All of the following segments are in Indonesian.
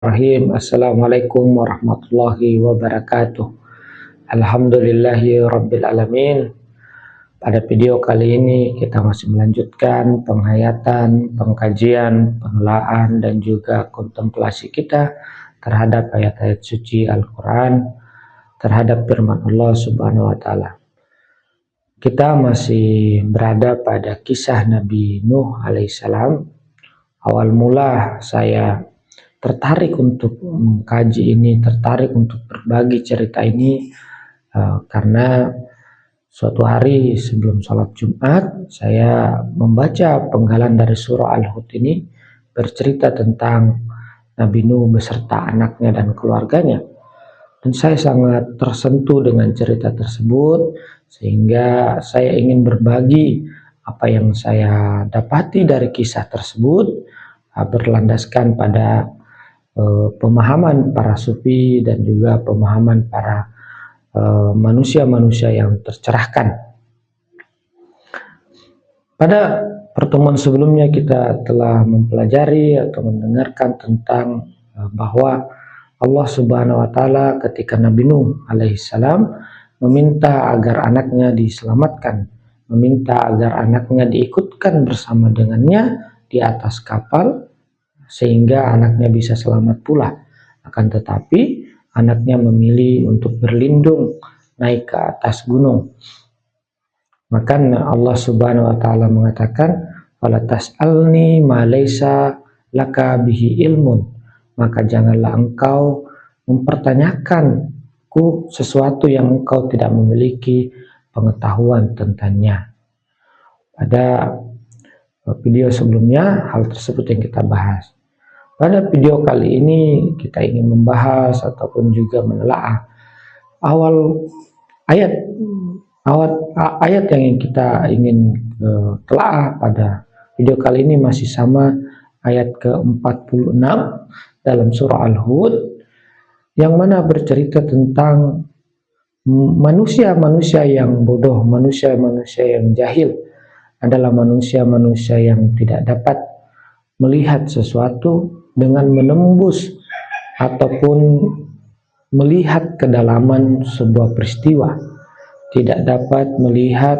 Bismillahirrahmanirrahim. Assalamualaikum warahmatullahi wabarakatuh. Alhamdulillahi rabbil alamin. Pada video kali ini kita masih melanjutkan penghayatan, pengkajian, penelaahan dan juga kontemplasi kita terhadap ayat-ayat suci Al-Quran, terhadap firman Allah Subhanahu wa Ta'ala. Kita masih berada pada kisah Nabi Nuh alaihissalam. Awal mula saya tertarik untuk mengkaji ini, tertarik untuk berbagi cerita ini karena suatu hari sebelum sholat Jumat saya membaca penggalan dari surah Al-Hud ini bercerita tentang Nabi Nuh beserta anaknya dan keluarganya, dan saya sangat tersentuh dengan cerita tersebut sehingga saya ingin berbagi apa yang saya dapati dari kisah tersebut berlandaskan pada pemahaman para sufi dan juga pemahaman para manusia-manusia yang tercerahkan. Pada pertemuan sebelumnya kita telah mempelajari atau mendengarkan tentang bahwa Allah Subhanahu wa Ta'ala ketika Nabi Nuh alaihissalam meminta agar anaknya diselamatkan, meminta agar anaknya diikutkan bersama dengannya di atas kapal sehingga anaknya bisa selamat pula. Akan tetapi anaknya memilih untuk berlindung naik ke atas gunung. Maka Allah Subhanahu wa Ta'ala mengatakan, "Fala tas'alni ma laisa laka bihi ilmun." Maka janganlah engkau mempertanyakanku sesuatu yang engkau tidak memiliki pengetahuan tentangnya. Pada video sebelumnya hal tersebut yang kita bahas. Pada video kali ini kita ingin membahas ataupun juga menelaah awal ayat yang kita ingin telaah pada video kali ini masih sama, ayat ke-46 dalam surah Al-Hud, yang mana bercerita tentang manusia-manusia yang bodoh, manusia-manusia yang jahil adalah manusia-manusia yang tidak dapat melihat sesuatu dengan menembus ataupun melihat kedalaman sebuah peristiwa, tidak dapat melihat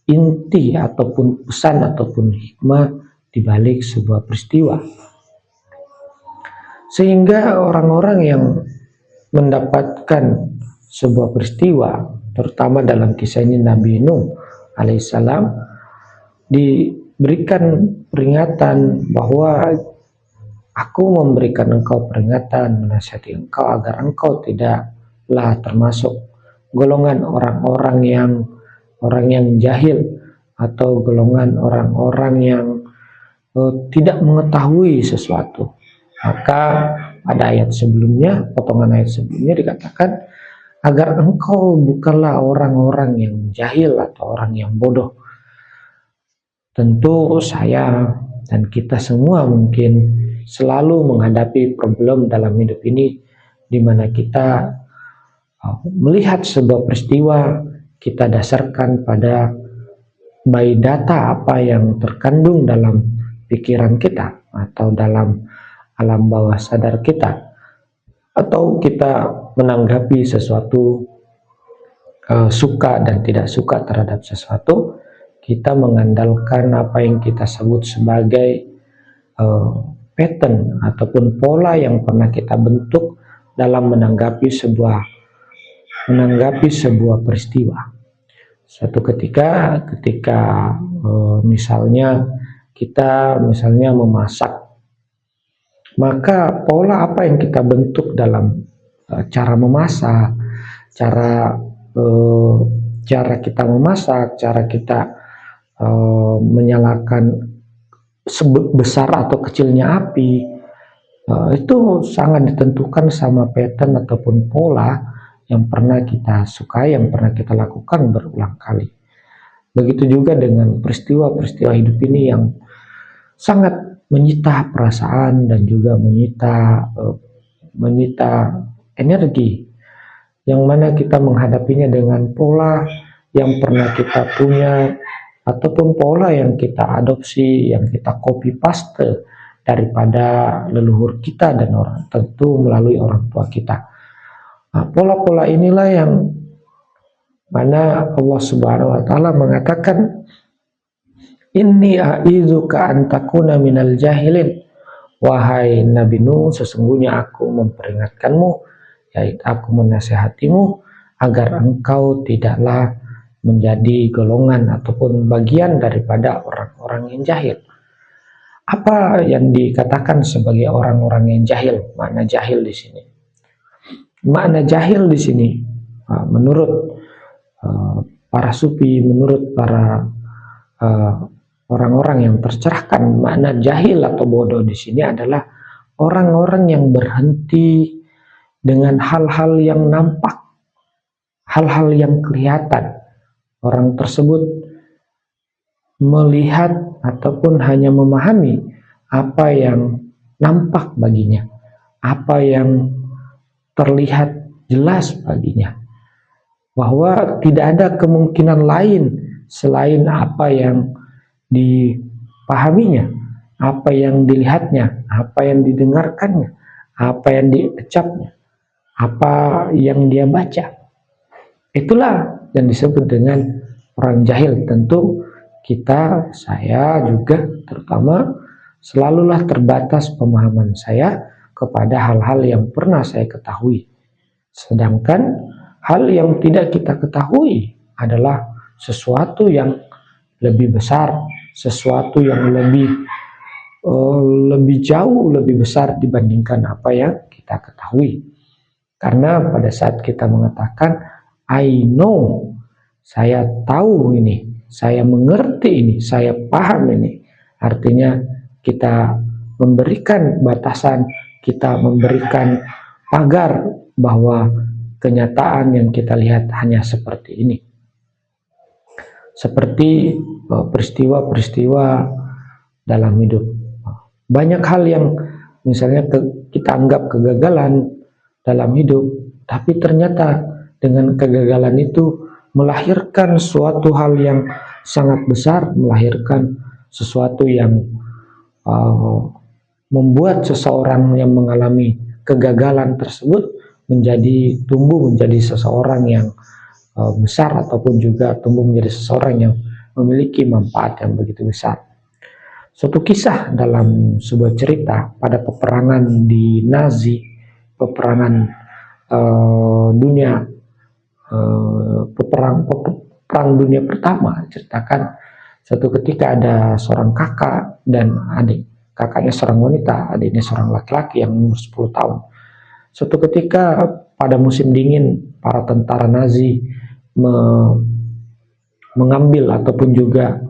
inti ataupun pesan ataupun hikmah di balik sebuah peristiwa. Sehingga orang-orang yang mendapatkan sebuah peristiwa, terutama dalam kisah ini Nabi Nuh alaihissalam, diberikan peringatan bahwa aku memberikan engkau peringatan, menasihati engkau agar engkau tidaklah termasuk golongan orang-orang yang jahil atau golongan orang-orang yang tidak mengetahui sesuatu. Maka pada ayat sebelumnya, potongan ayat sebelumnya dikatakan agar engkau bukanlah orang-orang yang jahil atau orang yang bodoh. Tentu saya dan kita semua mungkin selalu menghadapi problem dalam hidup ini, di mana kita melihat sebuah peristiwa, kita dasarkan pada data apa yang terkandung dalam pikiran kita atau dalam alam bawah sadar kita, atau kita menanggapi sesuatu suka dan tidak suka terhadap sesuatu, kita mengandalkan apa yang kita sebut sebagai pattern ataupun pola yang pernah kita bentuk dalam menanggapi sebuah peristiwa. Suatu ketika misalnya kita memasak, maka pola apa yang kita bentuk dalam cara memasak, cara kita memasak, cara kita menyalakan sebesar atau kecilnya api, itu sangat ditentukan sama pattern ataupun pola yang pernah kita sukai, yang pernah kita lakukan berulang kali. Begitu juga dengan peristiwa-peristiwa hidup ini yang sangat menyita perasaan dan juga menyita energi, yang mana kita menghadapinya dengan pola yang pernah kita punya ataupun pola yang kita adopsi, yang kita copy paste daripada leluhur kita dan tentu melalui orang tua kita. Nah, pola-pola inilah yang mana Allah Subhanahu wa taala mengatakan, inni a'idzuka an takuna minal jahilin. Wahai Nabi Nuh, sesungguhnya aku memperingatkanmu, yaitu aku menasihatimu agar engkau tidaklah menjadi golongan ataupun bagian daripada orang-orang yang jahil. Apa yang dikatakan sebagai orang-orang yang jahil? Makna jahil di sini. Makna jahil di sini, menurut para sufi, menurut para orang-orang yang tercerahkan, makna jahil atau bodoh di sini adalah orang-orang yang berhenti dengan hal-hal yang nampak, hal-hal yang kelihatan. Orang tersebut melihat ataupun hanya memahami apa yang nampak baginya, apa yang terlihat jelas baginya, bahwa tidak ada kemungkinan lain selain apa yang dipahaminya, apa yang dilihatnya, apa yang didengarkannya, apa yang diucapnya, apa yang dia baca. Itulah yang disebut dengan orang jahil. Tentu kita, saya juga terutama, selalulah terbatas pemahaman saya kepada hal-hal yang pernah saya ketahui. Sedangkan hal yang tidak kita ketahui adalah sesuatu yang lebih besar, sesuatu yang lebih jauh lebih besar dibandingkan apa yang kita ketahui. Karena pada saat kita mengatakan I know, saya tahu ini, saya mengerti ini, saya paham ini, artinya kita memberikan batasan, kita memberikan pagar bahwa kenyataan yang kita lihat hanya seperti ini. Seperti peristiwa-peristiwa dalam hidup. Banyak hal yang misalnya kita anggap kegagalan dalam hidup, tapi ternyata dengan kegagalan itu melahirkan suatu hal yang sangat besar, melahirkan sesuatu yang membuat seseorang yang mengalami kegagalan tersebut tumbuh menjadi seseorang yang besar, ataupun juga tumbuh menjadi seseorang yang memiliki manfaat yang begitu besar. Suatu kisah dalam sebuah cerita pada peperangan di Nazi, peperangan perang dunia pertama, ceritakan suatu ketika ada seorang kakak dan adik. Kakaknya seorang wanita, adiknya seorang laki-laki yang umur 10 tahun. Suatu ketika pada musim dingin, para tentara Nazi mengambil ataupun juga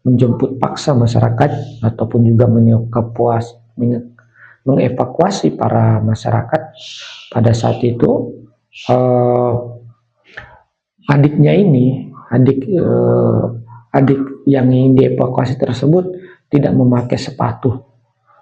menjemput paksa masyarakat ataupun juga mengevakuasi para masyarakat. Pada saat itu adiknya ini, adik yang ingin dievakuasi tersebut tidak memakai sepatu,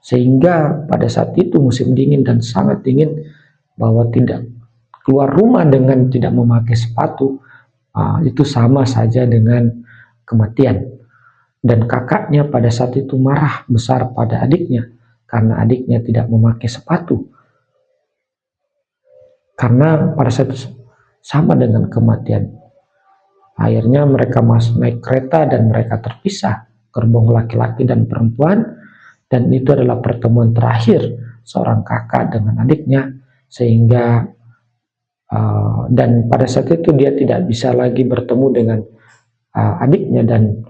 sehingga pada saat itu musim dingin dan sangat dingin, bahwa tidak keluar rumah dengan tidak memakai sepatu itu sama saja dengan kematian. Dan kakaknya pada saat itu marah besar pada adiknya karena adiknya tidak memakai sepatu, karena pada saat itu sama dengan kematian. Akhirnya mereka naik kereta dan mereka terpisah, gerbong laki-laki dan perempuan, dan itu adalah pertemuan terakhir seorang kakak dengan adiknya, sehingga dan pada saat itu dia tidak bisa lagi bertemu dengan adiknya, dan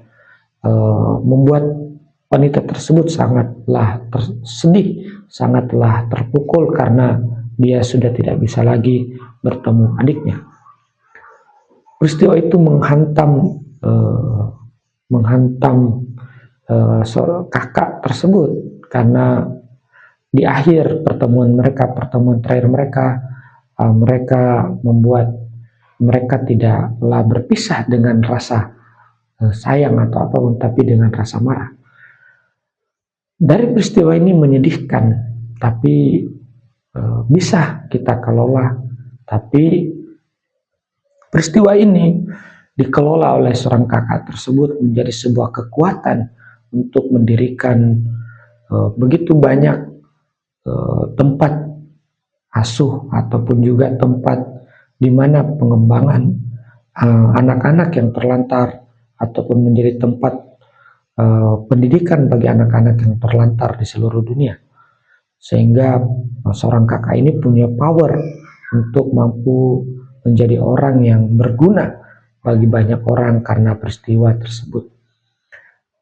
membuat wanita tersebut sangatlah sedih, sangatlah terpukul karena dia sudah tidak bisa lagi bertemu adiknya. Peristiwa itu menghantam kakak tersebut, karena di akhir pertemuan terakhir mereka membuat mereka tidaklah berpisah dengan rasa sayang atau apapun, tapi dengan rasa marah. Dari peristiwa ini menyedihkan, tapi bisa kita kelola. Tapi peristiwa ini dikelola oleh seorang kakak tersebut menjadi sebuah kekuatan untuk mendirikan begitu banyak tempat asuh ataupun juga tempat di mana pengembangan anak-anak yang terlantar ataupun menjadi tempat pendidikan bagi anak-anak yang terlantar di seluruh dunia, sehingga seorang kakak ini punya power untuk mampu menjadi orang yang berguna bagi banyak orang karena peristiwa tersebut.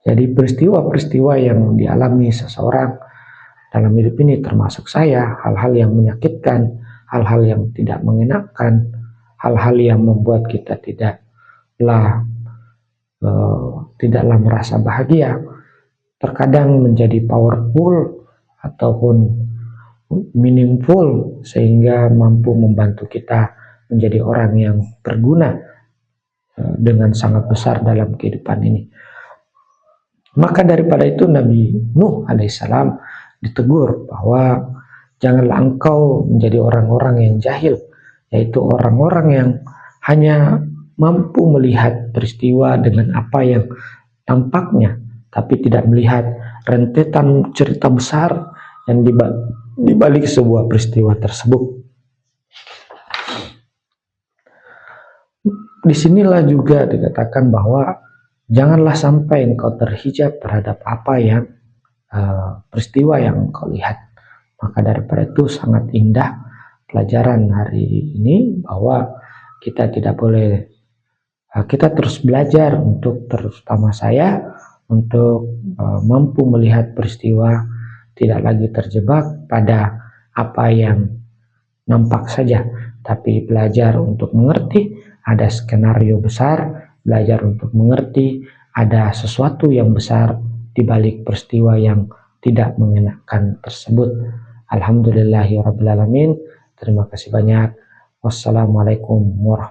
Jadi peristiwa-peristiwa yang dialami seseorang dalam hidup ini, termasuk saya, hal-hal yang menyakitkan, hal-hal yang tidak mengenakan, hal-hal yang membuat kita tidaklah merasa bahagia, terkadang menjadi powerful ataupun meaningful, sehingga mampu membantu kita menjadi orang yang berguna dengan sangat besar dalam kehidupan ini. Maka daripada itu Nabi Nuh alaihissalam ditegur bahwa janganlah engkau menjadi orang-orang yang jahil, yaitu orang-orang yang hanya mampu melihat peristiwa dengan apa yang tampaknya, tapi tidak melihat rentetan cerita besar yang dibalik sebuah peristiwa tersebut. Disinilah juga dikatakan bahwa janganlah sampai engkau terhijab terhadap apa yang peristiwa yang engkau lihat. Maka daripada itu sangat indah pelajaran hari ini bahwa kita tidak boleh, kita terus belajar untuk, terutama saya, untuk mampu melihat peristiwa, tidak lagi terjebak pada apa yang nampak saja, tapi belajar untuk mengerti ada skenario besar, belajar untuk mengerti ada sesuatu yang besar di balik peristiwa yang tidak mengenakan tersebut. Alhamdulillahirabbil alamin. Terima kasih banyak. Wassalamualaikum warahmatullahi wabarakatuh.